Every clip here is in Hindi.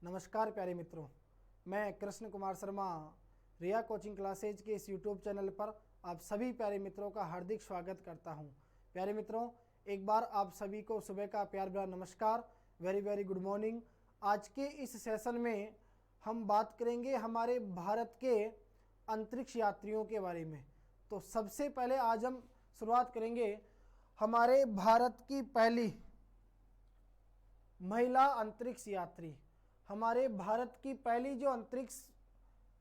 नमस्कार प्यारे मित्रों, मैं कृष्ण कुमार शर्मा रिया कोचिंग क्लासेज के इस यूट्यूब चैनल पर आप सभी प्यारे मित्रों का हार्दिक स्वागत करता हूं। प्यारे मित्रों, एक बार आप सभी को सुबह का प्यार भरा नमस्कार, वेरी वेरी गुड मॉर्निंग। आज के इस सेशन में हम बात करेंगे हमारे भारत के अंतरिक्ष यात्रियों के बारे में। तो सबसे पहले आज हम शुरुआत करेंगे हमारे भारत की पहली महिला अंतरिक्ष यात्री। हमारे भारत की पहली जो अंतरिक्ष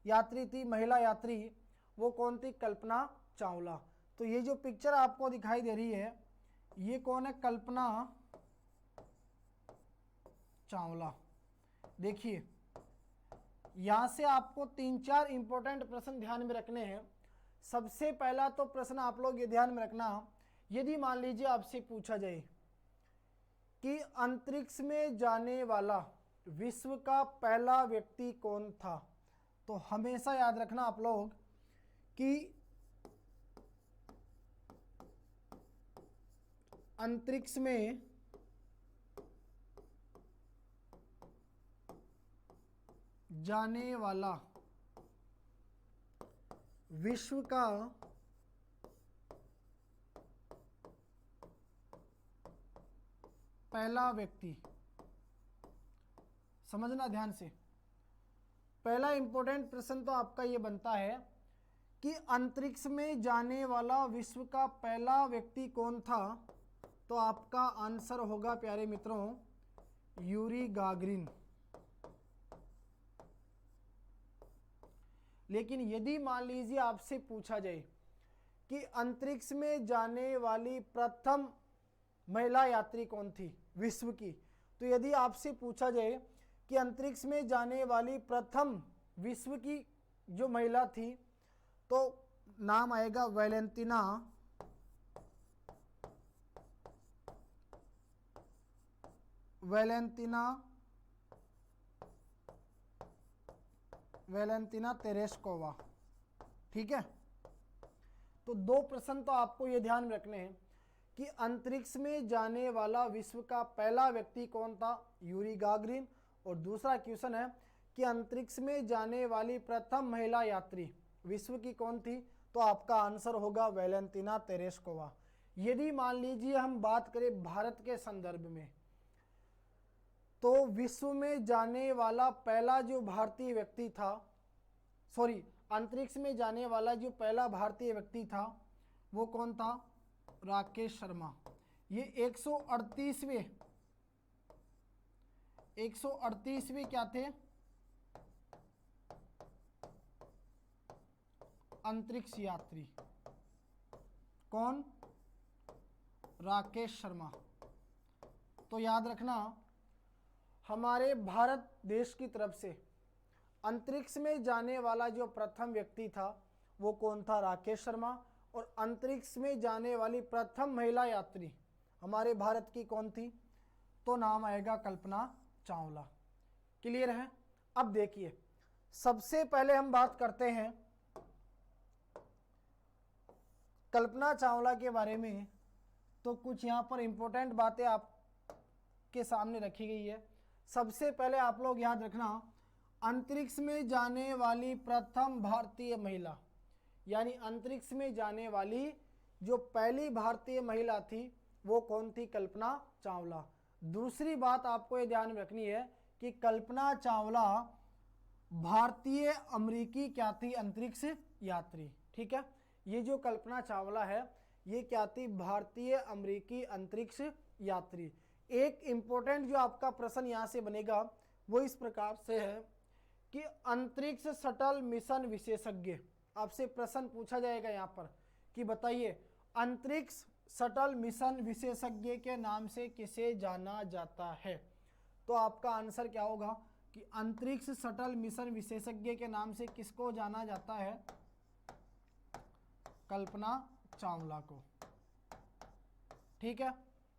यात्री थी, महिला यात्री, वो कौन थी? कल्पना चावला। तो ये जो पिक्चर आपको दिखाई दे रही है, ये कौन है? कल्पना चावला। देखिए, यहां से आपको 3-4 इंपॉर्टेंट प्रश्न ध्यान में रखने हैं। सबसे पहला तो प्रश्न आप लोग ये ध्यान में रखना, यदि मान लीजिए आपसे पूछा जाए कि अंतरिक्ष में जाने वाला विश्व का पहला व्यक्ति कौन था, तो हमेशा याद रखना आप लोग कि अंतरिक्ष में जाने वाला विश्व का पहला व्यक्ति, समझना ध्यान से। पहला इंपॉर्टेंट प्रश्न तो आपका ये बनता है कि अंतरिक्ष में जाने वाला विश्व का पहला व्यक्ति कौन था, तो आपका आंसर होगा प्यारे मित्रों यूरी गागरिन। लेकिन यदि मान लीजिए आपसे पूछा जाए कि अंतरिक्ष में जाने वाली प्रथम महिला यात्री कौन थी विश्व की, तो यदि आपसे पूछा जाए कि अंतरिक्ष में जाने वाली प्रथम विश्व की जो महिला थी, तो नाम आएगा वैलेंटिना तेरेस्कोवा। ठीक है, तो दो प्रश्न तो आपको ये ध्यान में रखने हैं कि अंतरिक्ष में जाने वाला विश्व का पहला व्यक्ति कौन था? Yuri Gagarin. और दूसरा क्वेश्चन है कि अंतरिक्ष में जाने वाली प्रथम महिला यात्री विश्व की कौन थी, तो आपका आंसर होगा वैलेंटिना तेरेस्कोवा। यदि मान लीजिए हम बात करें भारत के संदर्भ में, तो विश्व में जाने वाला पहला जो भारतीय व्यक्ति था, अंतरिक्ष में जाने वाला जो पहला भारतीय व्यक्ति था वो कौन था? राकेश शर्मा। ये 138वें क्या थे? अंतरिक्ष यात्री। कौन? राकेश शर्मा। तो याद रखना, हमारे भारत देश की तरफ से अंतरिक्ष में जाने वाला जो प्रथम व्यक्ति था वो कौन था? राकेश शर्मा। और अंतरिक्ष में जाने वाली प्रथम महिला यात्री हमारे भारत की कौन थी? तो नाम आएगा कल्पना चावला। क्लियर है? अब देखिए, सबसे पहले हम बात करते हैं कल्पना चावला के बारे में। तो कुछ यहाँ पर इंपॉर्टेंट बातें आपके सामने रखी गई है। सबसे पहले आप लोग याद रखना, अंतरिक्ष में जाने वाली प्रथम भारतीय महिला, यानी अंतरिक्ष में जाने वाली जो पहली भारतीय महिला थी वो कौन थी? कल्पना चावला। दूसरी बात आपको ये ध्यान में रखनी है कि कल्पना चावला भारतीय अमेरिकी क्या थी? अंतरिक्ष यात्री। ठीक है, ये जो कल्पना चावला है ये क्या थी? भारतीय अमेरिकी अंतरिक्ष यात्री। एक इंपॉर्टेंट जो आपका प्रश्न यहाँ से बनेगा वो इस प्रकार से है कि अंतरिक्ष शटल मिशन विशेषज्ञ, आपसे प्रश्न पूछा जाएगा यहाँ पर कि बताइए अंतरिक्ष शटल मिशन विशेषज्ञ के नाम से किसे जाना जाता है, तो आपका आंसर क्या होगा कि अंतरिक्ष शटल मिशन विशेषज्ञ के नाम से किसको जाना जाता है? कल्पना चावला को। ठीक है,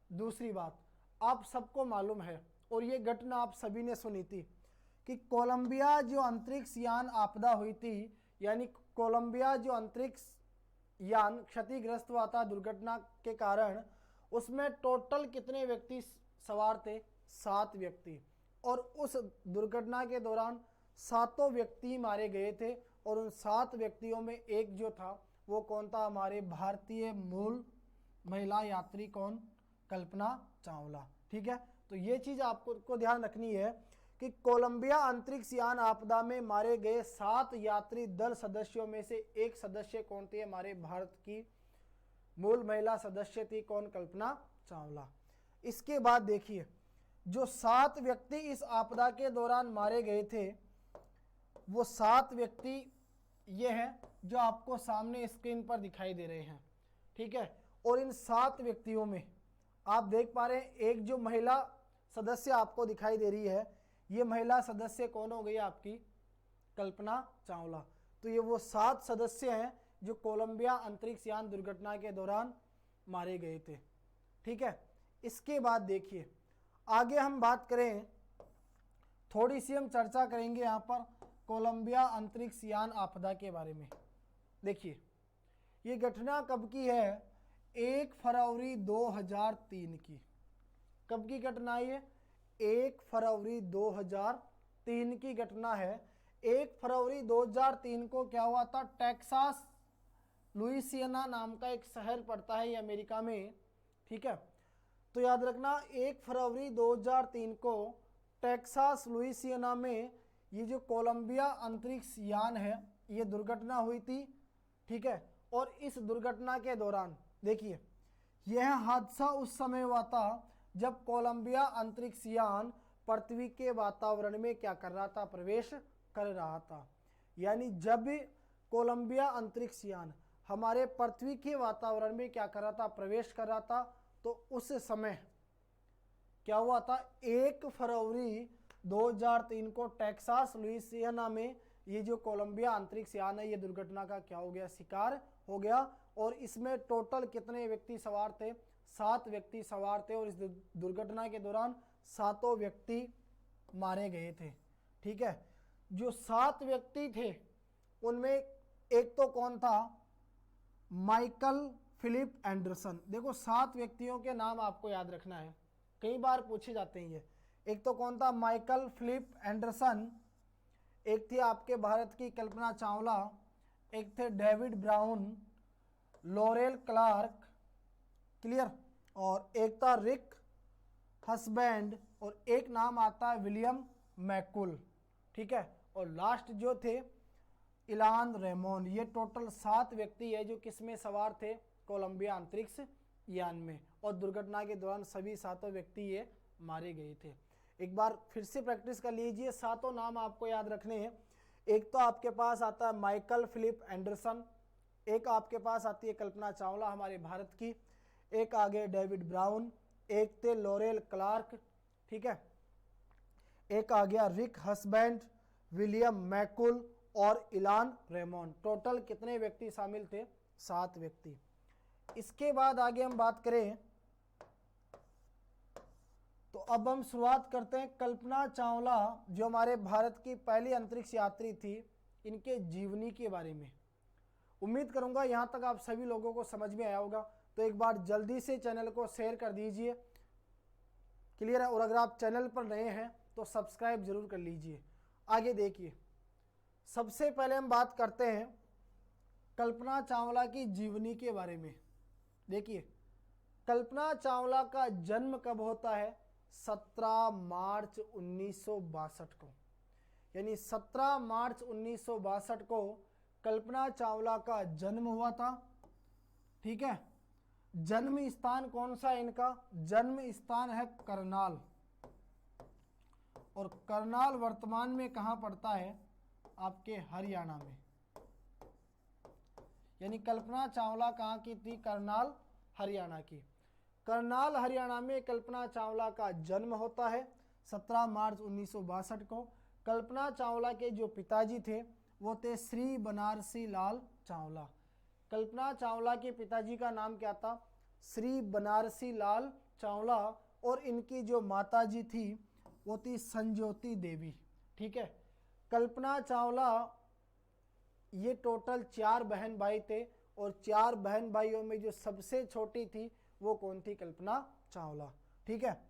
दूसरी बात, आप सबको मालूम है और ये घटना आप सभी ने सुनी थी कि कोलंबिया जो अंतरिक्ष यान आपदा हुई थी, यानी कोलंबिया जो अंतरिक्ष यान क्षतिग्रस्त हुआ था दुर्घटना के कारण, उसमें टोटल कितने व्यक्ति सवार थे? 7 व्यक्ति। और उस दुर्घटना के दौरान 7 व्यक्ति मारे गए थे और उन 7 व्यक्तियों में एक जो था वो कौन था, हमारे भारतीय मूल महिला यात्री कौन, कल्पना चावला। ठीक है, तो ये चीज आपको ध्यान रखनी है कि कोलंबिया अंतरिक्ष यान आपदा में मारे गए 7 यात्री दल सदस्यों में से एक सदस्य कौन थे, हमारे भारत की मूल महिला सदस्य थी कौन, कल्पना चावला। इसके बाद देखिए जो 7 व्यक्ति इस आपदा के दौरान मारे गए थे वो 7 व्यक्ति ये हैं जो आपको सामने स्क्रीन पर दिखाई दे रहे हैं। ठीक है, और इन 7 व्यक्तियों में आप देख पा रहे हैं एक जो महिला सदस्य आपको दिखाई दे रही है, ये महिला सदस्य कौन हो गई आपकी, कल्पना चावला। तो ये वो 7 सदस्य हैं जो कोलंबिया अंतरिक्ष यान दुर्घटना के दौरान मारे गए थे। ठीक है, इसके बाद देखिए आगे हम बात करें, थोड़ी सी हम चर्चा करेंगे यहाँ पर कोलंबिया अंतरिक्ष यान आपदा के बारे में। देखिए ये घटना कब की है, 1 फरवरी 2003 की। कब की घटना है, 1 फरवरी 2003 की घटना है। 1 फरवरी 2003 को क्या हुआ था, टेक्सास लुइसियाना नाम का एक शहर पड़ता है ये अमेरिका में। ठीक है, तो याद रखना 1 फरवरी 2003 को टेक्सास लुइसियाना में ये जो कोलंबिया अंतरिक्ष यान है ये दुर्घटना हुई थी। ठीक है, और इस दुर्घटना के दौरान देखिए यह हादसा उस समय हुआ था जब कोलंबिया अंतरिक्ष यान पृथ्वी के वातावरण में क्या कर रहा था, प्रवेश कर रहा था। यानी जब कोलंबिया अंतरिक्ष यान हमारे पृथ्वी के वातावरण में क्या कर रहा था, प्रवेश कर रहा था, तो उस समय क्या हुआ था, 1 फरवरी 2003 को टेक्सास लुइसियाना में ये जो कोलंबिया अंतरिक्ष यान है ये दुर्घटना का क्या हो गया, शिकार हो गया। और इसमें टोटल कितने व्यक्ति सवार थे, 7 व्यक्ति सवार थे और इस दुर्घटना के दौरान 7 व्यक्ति मारे गए थे। ठीक है, जो 7 व्यक्ति थे उनमें एक तो कौन था, माइकल फिलिप एंडरसन। देखो 7 व्यक्तियों के नाम आपको याद रखना है, कई बार पूछे जाते हैं ये। एक तो कौन था, माइकल फिलिप एंडरसन, एक थी आपके भारत की कल्पना चावला, एक थे डेविड ब्राउन, लॉरेल क्लार्क, क्लियर, और एक था रिक हसबैंड, और एक नाम आता है विलियम मैकुल। ठीक है, और लास्ट जो थे इलान रेमोन। ये टोटल 7 व्यक्ति है जो किस में सवार थे, कोलंबिया अंतरिक्ष यान में, और दुर्घटना के दौरान सभी 7 व्यक्ति ये मारे गए थे। एक बार फिर से प्रैक्टिस कर लीजिए, 7 नाम आपको याद रखने हैं। एक तो आपके पास आता है माइकल फिलिप एंडरसन, एक आपके पास आती है कल्पना चावला हमारे भारत की, एक आगे डेविड ब्राउन, एक थे लॉरेल क्लार्क, ठीक है, एक आ गया रिक हसबैंड, विलियम मैकुल और इलान रेमोन। टोटल कितने व्यक्ति शामिल थे, 7 व्यक्ति। इसके बाद आगे हम बात करें तो अब हम शुरुआत करते हैं कल्पना चावला जो हमारे भारत की पहली अंतरिक्ष यात्री थी, इनके जीवनी के बारे में। उम्मीद करूंगा यहाँ तक आप सभी लोगों को समझ में आया होगा। तो एक बार जल्दी से चैनल को शेयर कर दीजिए, क्लियर है, और अगर आप चैनल पर नए हैं तो सब्सक्राइब जरूर कर लीजिए। आगे देखिए, सबसे पहले हम बात करते हैं कल्पना चावला की जीवनी के बारे में। देखिए कल्पना चावला का जन्म कब होता है, 17 मार्च 1962 को, यानी 17 मार्च 1962 को कल्पना चावला का जन्म हुआ था। ठीक है, जन्म स्थान कौन सा है इनका, जन्म स्थान है करनाल, और करनाल वर्तमान में कहाँ पड़ता है, आपके हरियाणा में। यानी कल्पना चावला कहाँ की थी, करनाल हरियाणा की। करनाल हरियाणा में कल्पना चावला का जन्म होता है 17 मार्च 1962 को। कल्पना चावला के जो पिताजी थे वो थे श्री बनारसी लाल चावला। कल्पना चावला के पिताजी का नाम क्या था, श्री बनारसी लाल चावला, और इनकी जो माताजी थी वो थी संज्योति देवी। ठीक है, कल्पना चावला ये टोटल 4 बहन भाई थे, और 4 बहन भाइयों में जो सबसे छोटी थी वो कौन थी, कल्पना चावला। ठीक है,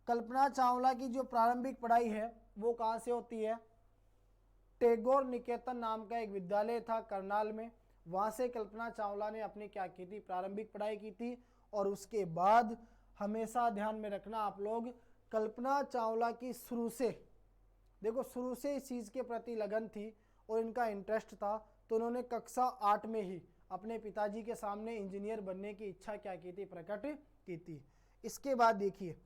कल्पना चावला की जो प्रारंभिक पढ़ाई है वो कहाँ से होती है? टैगोर निकेतन नाम का एक विद्यालय था करनाल में, वहाँ से कल्पना चावला ने अपनी क्या की थी? प्रारंभिक पढ़ाई की थी। और उसके बाद हमेशा ध्यान में रखना आप लोग, कल्पना चावला की शुरू से, देखो शुरू से इस चीज़ के प्रति लगन थी और इनका इंटरेस्ट था, तो उन्होंने कक्षा 8 में ही अपने पिताजी के सामने इंजीनियर बनने की इच्छा क्या की थी? प्रकट की थी। इसके बाद देखिए,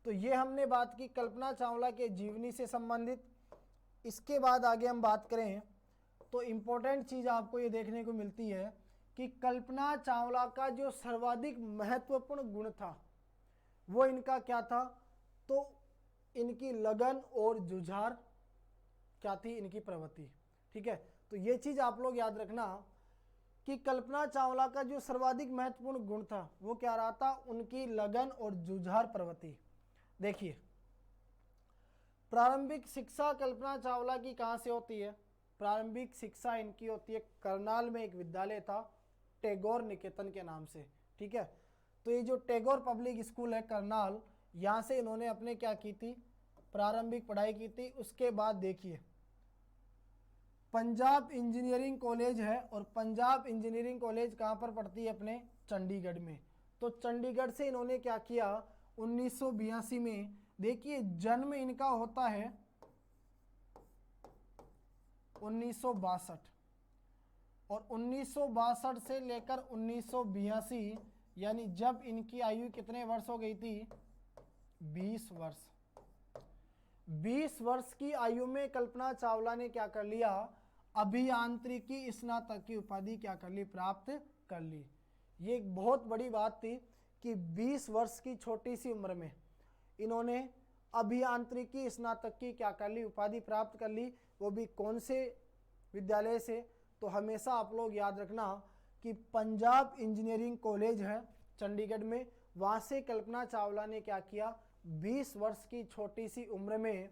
तो ये हमने बात की कल्पना चावला के जीवनी से संबंधित। इसके बाद आगे हम बात करें तो इम्पोर्टेंट चीज़ आपको ये देखने को मिलती है कि कल्पना चावला का जो सर्वाधिक महत्वपूर्ण गुण था वो इनका क्या था? तो इनकी लगन और जुझार क्या थी? इनकी प्रवृत्ति। ठीक है, तो ये चीज़ आप लोग याद रखना कि कल्पना चावला का जो सर्वाधिक महत्वपूर्ण गुण था वो क्या रहा था? उनकी लगन और जुझार प्रवृत्ति। देखिए, प्रारंभिक शिक्षा कल्पना चावला की कहाँ से होती है? प्रारंभिक शिक्षा इनकी होती है करनाल में एक विद्यालय था टैगोर निकेतन के नाम से। ठीक है, तो ये जो टैगोर पब्लिक स्कूल है करनाल, यहाँ से इन्होंने अपने क्या की थी? प्रारंभिक पढ़ाई की थी। उसके बाद देखिए, पंजाब इंजीनियरिंग कॉलेज है, और पंजाब इंजीनियरिंग कॉलेज कहाँ पर पड़ती है? अपने चंडीगढ़ में। तो चंडीगढ़ से इन्होंने क्या किया? 1982 में, देखिए जन्म इनका होता है 1962, और 1962 से लेकर 1982, यानी जब इनकी आयु कितने वर्ष हो गई थी? 20 वर्ष। 20 वर्ष की आयु में कल्पना चावला ने क्या कर लिया? अभियांत्रिकी स्नातक की उपाधि क्या कर ली? प्राप्त कर ली। ये एक बहुत बड़ी बात थी कि 20 वर्ष की छोटी सी उम्र में इन्होंने अभियांत्रिकी स्नातक की क्या कर ली? उपाधि प्राप्त कर ली। वो भी कौन से विद्यालय से? तो हमेशा आप लोग याद रखना कि पंजाब इंजीनियरिंग कॉलेज है चंडीगढ़ में, वहाँ से कल्पना चावला ने क्या किया? 20 वर्ष की छोटी सी उम्र में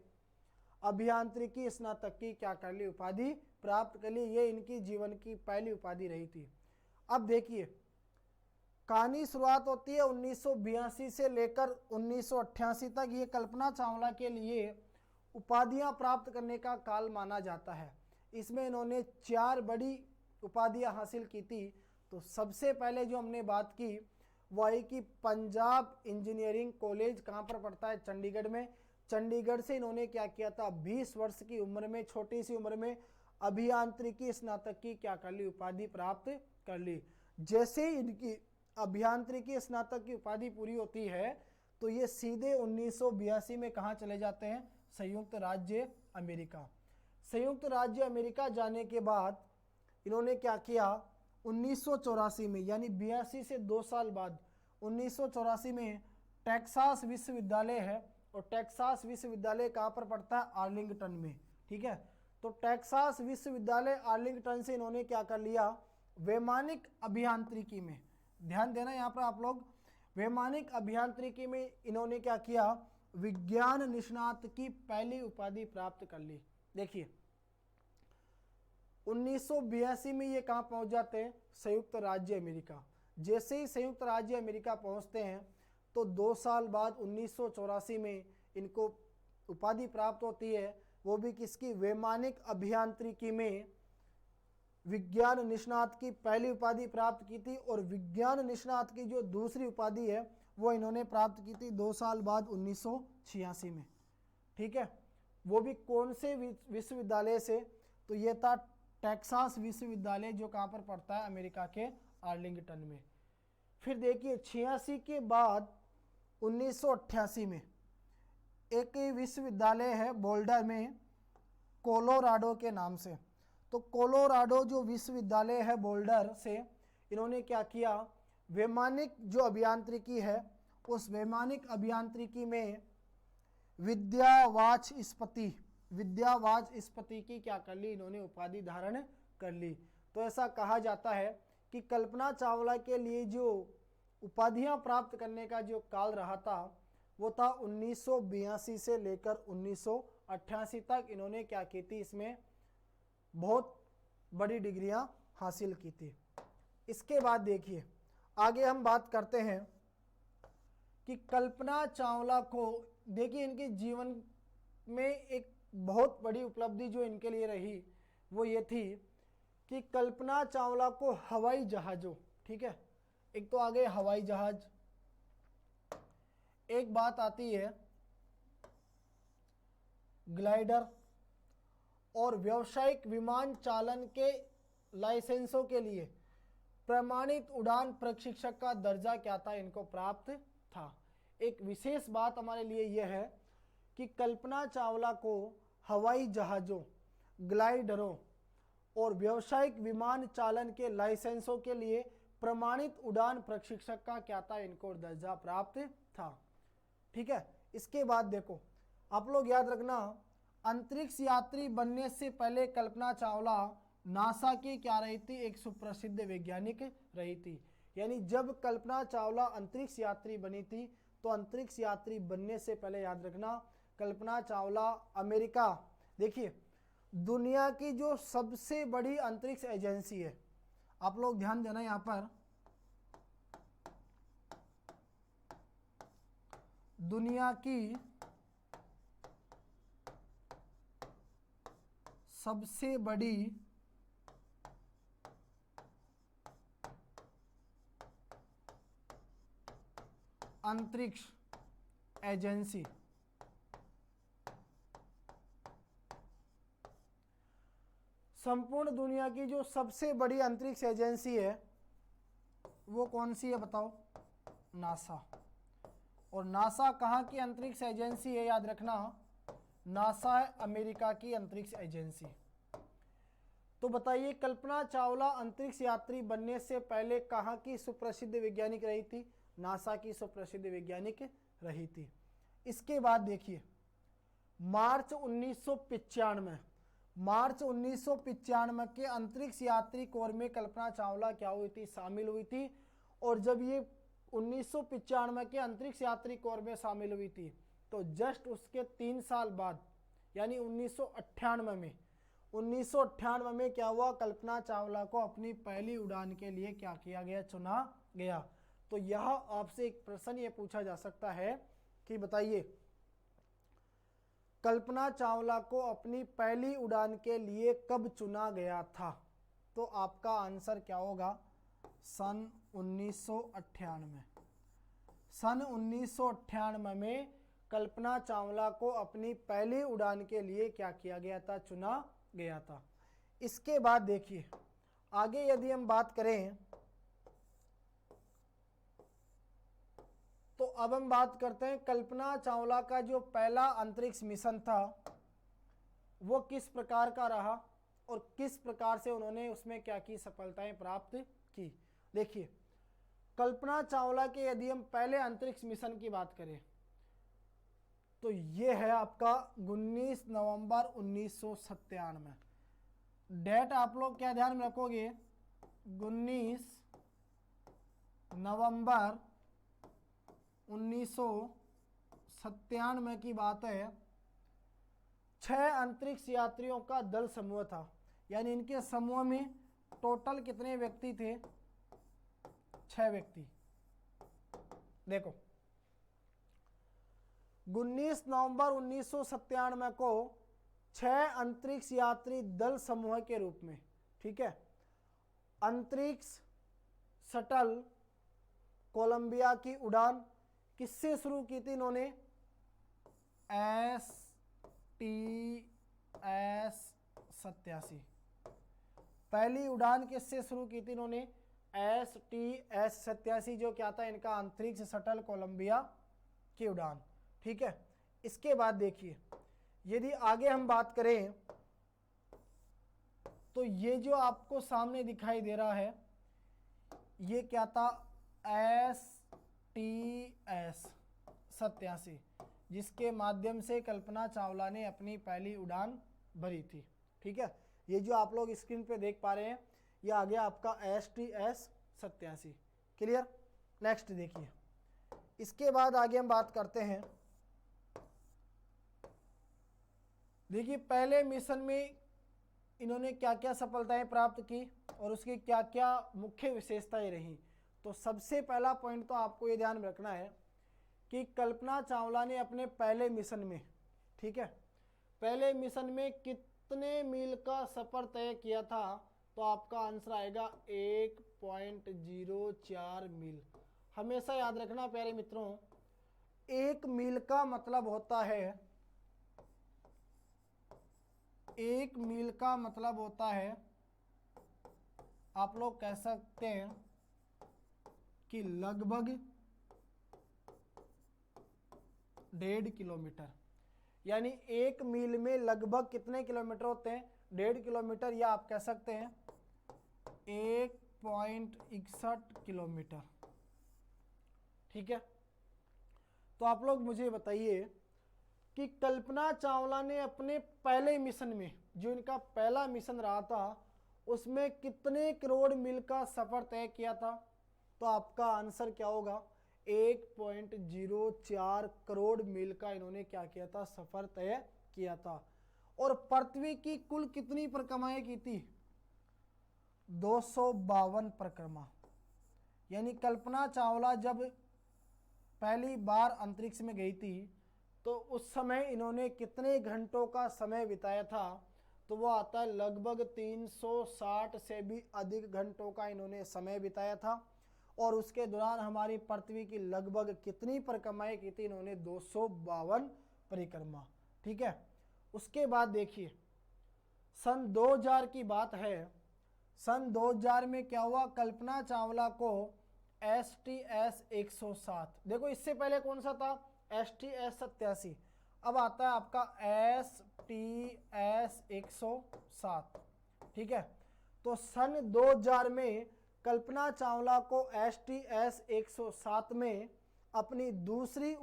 अभियांत्रिकी स्नातक की क्या कर ली? उपाधि प्राप्त कर ली। ये इनकी जीवन की पहली उपाधि रही थी। अब देखिए, कहानी शुरुआत होती है 1982 से लेकर 1988 तक। ये कल्पना चावला के लिए उपाधियां प्राप्त करने का काल माना जाता है। इसमें इन्होंने 4 बड़ी उपाधियां हासिल की थी। तो सबसे पहले जो हमने बात की वो है कि पंजाब इंजीनियरिंग कॉलेज कहाँ पर पड़ता है? चंडीगढ़ में। चंडीगढ़ से इन्होंने क्या किया था? 20 वर्ष की उम्र में, छोटी सी उम्र में अभियांत्रिकी स्नातक की क्या कर ली? उपाधि प्राप्त कर ली। जैसे ही इनकी अभियांत्रिकी स्नातक की उपाधि पूरी होती है तो ये सीधे 1982 में कहाँ चले जाते हैं? संयुक्त राज्य अमेरिका। संयुक्त राज्य अमेरिका जाने के बाद इन्होंने क्या किया? 1984 में, यानी 82 से 2 साल बाद 1984 में टेक्सास विश्वविद्यालय है, और टेक्सास विश्वविद्यालय कहाँ पर पड़ता है? आर्लिंगटन में। ठीक है, तो टेक्सास विश्वविद्यालय आर्लिंगटन से इन्होंने क्या कर लिया? वैमानिक अभियांत्रिकी में, ध्यान देना यहाँ पर आप लोग, वैमानिक अभियांत्रिकी में इन्होंने क्या किया? विज्ञान निष्णात की पहली उपाधि प्राप्त कर ली। देखिए 1982 में ये कहाँ पहुँच जाते हैं? संयुक्त राज्य अमेरिका। जैसे ही संयुक्त राज्य अमेरिका पहुँचते हैं तो 2 साल बाद 1984 में इनको उपाधि प्राप्त होती है, वो भी किसकी? वैमानिक अभियांत्रिकी में विज्ञान निष्णात की पहली उपाधि प्राप्त की थी, और विज्ञान निष्णात की जो दूसरी उपाधि है वो इन्होंने प्राप्त की थी 2 साल बाद 1986 में। ठीक है, वो भी कौन से विश्वविद्यालय से? तो ये था टेक्सास विश्वविद्यालय, जो कहाँ पर पड़ता है? अमेरिका के आर्लिंगटन में। फिर देखिए 86 के बाद 1988 में एक विश्वविद्यालय है बोल्डर में, कोलोराडो के नाम से। तो कोलोराडो जो विश्वविद्यालय है बोल्डर से, इन्होंने क्या किया? वैमानिक जो अभियांत्रिकी है, उस वैमानिक अभियांत्रिकी में विद्यावाचस्पति की क्या कर ली? इन्होंने उपाधि धारण कर ली। तो ऐसा कहा जाता है कि कल्पना चावला के लिए जो उपाधियां प्राप्त करने का जो काल रहा था वो था 1982 से लेकर 1988 तक। इन्होंने क्या की थी? इसमें बहुत बड़ी डिग्रियां हासिल की थी। इसके बाद देखिए आगे हम बात करते हैं कि कल्पना चावला को देखिए इनके जीवन में एक बहुत बड़ी उपलब्धि जो इनके लिए रही वो ये थी कि कल्पना चावला को हवाई जहाज़ों, ठीक है, एक तो आ गए हवाई जहाज, एक बात आती है ग्लाइडर और व्यावसायिक विमान चालन के लाइसेंसों के लिए प्रमाणित उड़ान प्रशिक्षक का दर्जा क्या था, इनको प्राप्त था। एक विशेष बात हमारे लिए यह है कि कल्पना चावला को हवाई जहाज़ों, ग्लाइडरों और व्यावसायिक विमान चालन के लाइसेंसों के लिए प्रमाणित उड़ान प्रशिक्षक का क्या था, इनको दर्जा प्राप्त था। ठीक है, इसके बाद देखो आप लोग याद रखना, अंतरिक्ष यात्री बनने से पहले कल्पना चावला नासा की क्या रही थी, एक सुप्रसिद्ध वैज्ञानिक रही थी। यानी जब कल्पना चावला अंतरिक्ष यात्री बनी थी तो अंतरिक्ष यात्री बनने से पहले याद रखना कल्पना चावला अमेरिका, देखिए दुनिया की जो सबसे बड़ी अंतरिक्ष एजेंसी है, आप लोग ध्यान देना यहाँ पर, दुनिया की सबसे बड़ी अंतरिक्ष एजेंसी, संपूर्ण दुनिया की जो सबसे बड़ी अंतरिक्ष एजेंसी है वो कौन सी है बताओ, नासा। और नासा कहाँ की अंतरिक्ष एजेंसी है, याद रखना नासा है अमेरिका की अंतरिक्ष एजेंसी। तो बताइए कल्पना चावला अंतरिक्ष यात्री बनने से पहले कहाँ की सुप्रसिद्ध वैज्ञानिक रही थी, नासा की सुप्रसिद्ध वैज्ञानिक रही थी। इसके बाद देखिए मार्च 1995 के अंतरिक्ष यात्री कोर में कल्पना चावला क्या हुई थी, शामिल हुई थी। और जब ये 1995 के अंतरिक्ष यात्री कोर में शामिल हुई थी तो जस्ट उसके 3 साल बाद यानी 1998 में क्या हुआ, कल्पना चावला को अपनी पहली उड़ान के लिए क्या किया गया, चुना गया। तो यह आपसे एक प्रश्न ये पूछा जा सकता है कि बताइए कल्पना चावला को अपनी पहली उड़ान के लिए कब चुना गया था, तो आपका आंसर क्या होगा, सन 1998। सन 1998 में कल्पना चावला को अपनी पहली उड़ान के लिए क्या किया गया था, चुना गया था। इसके बाद देखिए आगे यदि हम बात करें तो अब हम बात करते हैं कल्पना चावला का जो पहला अंतरिक्ष मिशन था वो किस प्रकार का रहा और किस प्रकार से उन्होंने उसमें क्या की, सफलताएं प्राप्त की। देखिए कल्पना चावला के यदि हम पहले अंतरिक्ष मिशन की बात करें तो ये है आपका 19 नवंबर 1997। डेट आप लोग क्या ध्यान में रखोगे, 19 नवंबर 1997 की बात है। 6 अंतरिक्ष यात्रियों का दल समूह था, यानी इनके समूह में टोटल कितने व्यक्ति थे, 6 व्यक्ति। देखो 19 नवंबर 1997 को 6 अंतरिक्ष यात्री दल समूह के रूप में, ठीक है, अंतरिक्ष शटल कोलंबिया की उड़ान किससे शुरू की थी इन्होंने, STS-87। पहली उड़ान किससे शुरू की थी इन्होंने, STS-87 जो क्या था, इनका अंतरिक्ष शटल कोलंबिया की उड़ान, ठीक है। इसके बाद देखिए यदि आगे हम बात करें तो ये जो आपको सामने दिखाई दे रहा है ये क्या था, STS-87 जिसके माध्यम से कल्पना चावला ने अपनी पहली उड़ान भरी थी, ठीक है। ये जो आप लोग स्क्रीन पे देख पा रहे हैं ये आ गया आपका STS-87, क्लियर। नेक्स्ट देखिए इसके बाद आगे हम बात करते हैं। देखिए पहले मिशन में इन्होंने क्या क्या सफलताएं प्राप्त की और उसकी क्या क्या मुख्य विशेषताएं रही। तो सबसे पहला पॉइंट तो आपको ये ध्यान में रखना है कि कल्पना चावला ने अपने पहले मिशन में, ठीक है, पहले मिशन में कितने मील का सफर तय किया था, तो आपका आंसर आएगा 1.04 मील। हमेशा याद रखना प्यारे मित्रों, 1 मील का मतलब होता है, 1 मील का मतलब होता है, आप लोग कह सकते हैं कि लगभग 1.5 किलोमीटर। यानी 1 मील में लगभग कितने किलोमीटर होते हैं, 1.5 किलोमीटर, या आप कह सकते हैं 1.61 किलोमीटर। ठीक है, तो आप लोग मुझे बताइए कि कल्पना चावला ने अपने पहले मिशन में, जो इनका पहला मिशन रहा था, उसमें कितने करोड़ मील का सफर तय किया था, तो आपका आंसर क्या होगा, 1.04 करोड़ मील का इन्होंने क्या किया था, सफर तय किया था। और पृथ्वी की कुल कितनी परिक्रमाएं की थी, 252 परिक्रमा। यानी कल्पना चावला जब पहली बार अंतरिक्ष में गई थी तो उस समय इन्होंने कितने घंटों का समय बिताया था, तो वो आता है लगभग 360 से भी अधिक घंटों का इन्होंने समय बिताया था। और उसके दौरान हमारी पृथ्वी की लगभग कितनी परिक्रमाएं की थी, इन्होंने 252 परिक्रमा। ठीक है, उसके बाद देखिए सन 2000 की बात है। सन 2000 में क्या हुआ, कल्पना चावला को STS 107, देखो इससे पहले कौन सा था, STS 87, अब आता है आपका STS 107। ठीक है, तो सन 2000 में कल्पना चावला को STS 107 में अपनी दूसरी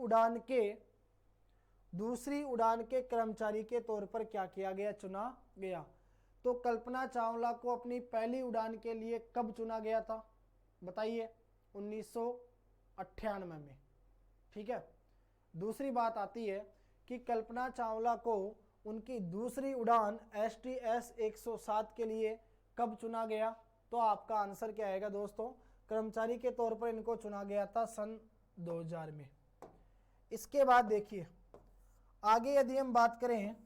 उड़ान के कर्मचारी के तौर पर क्या किया गया, चुना गया। तो कल्पना चावला को अपनी पहली उड़ान के लिए कब चुना गया था, बताइए, 1998 में। ठीक है, दूसरी बात आती है कि कल्पना चावला को उनकी दूसरी उड़ान STS 107 के लिए कब चुना गया, तो आपका आंसर क्या आएगा दोस्तों, कर्मचारी के तौर पर इनको चुना गया था सन 2000 में। इसके बाद देखिए आगे यदि हम बात करें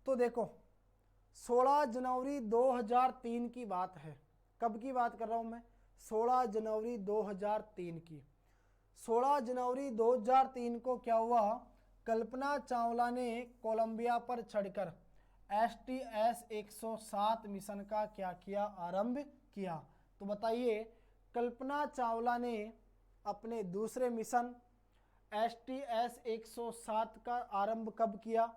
तो देखो 16 जनवरी 2003 की बात है। कब की बात कर रहा हूं मैं, 16 जनवरी 2003 की। 16 जनवरी 2003 को क्या हुआ, कल्पना चावला ने कोलंबिया पर चढ़कर STS 107 मिशन का क्या किया, आरंभ किया। तो बताइए कल्पना चावला ने अपने दूसरे मिशन STS 107 का आरंभ कब किया,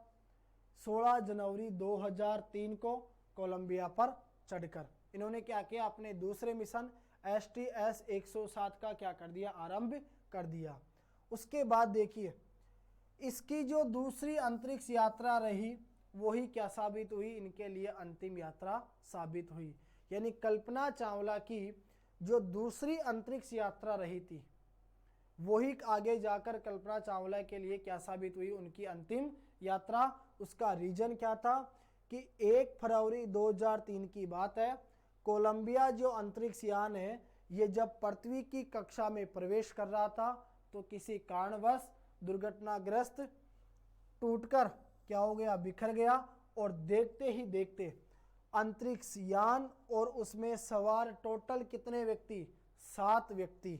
16 जनवरी 2003 को कोलंबिया पर चढ़कर इन्होंने क्या किया, अपने दूसरे मिशन STS 107 का क्या कर दिया, आरंभ कर दिया। उसके बाद देखिए इसकी जो दूसरी अंतरिक्ष यात्रा रही वही क्या साबित हुई, इनके लिए अंतिम यात्रा साबित हुई। यानी कल्पना चावला की जो दूसरी अंतरिक्ष यात्रा रही थी वही आगे जाकर कल्पना चावला के लिए क्या साबित हुई, उनकी अंतिम यात्रा। उसका रीजन क्या था कि 1 फरवरी 2003 की बात है, कोलंबिया जो अंतरिक्ष यान है ये जब पृथ्वी की कक्षा में प्रवेश कर रहा था तो किसी कारणवश दुर्घटनाग्रस्त टूटकर क्या हो गया, बिखर गया। और देखते ही देखते अंतरिक्ष यान और उसमें सवार टोटल कितने व्यक्ति, 7 व्यक्ति,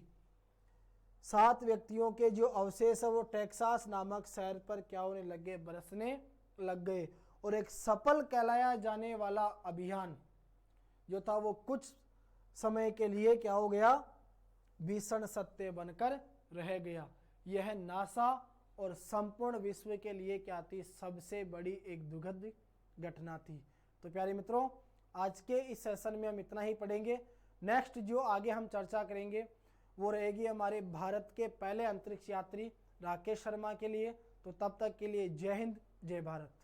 7 व्यक्तियों के जो अवशेष है वो टेक्सास नामक शहर पर क्या होने लगे, बरसने लग गए। और एक सफल कहलाया जाने वाला अभियान जो था वो कुछ समय के लिए क्या हो गया, भीषण सत्य बनकर रह गया। यह नासा और संपूर्ण विश्व के लिए क्या थी, सबसे बड़ी एक दुखद घटना थी। तो प्यारे मित्रों आज के इस सेशन में हम इतना ही पढ़ेंगे। नेक्स्ट जो आगे हम चर्चा करेंगे वो रहेगी हमारे भारत के पहले अंतरिक्ष यात्री राकेश शर्मा के लिए। तो तब तक के लिए जय हिंद, जय भारत।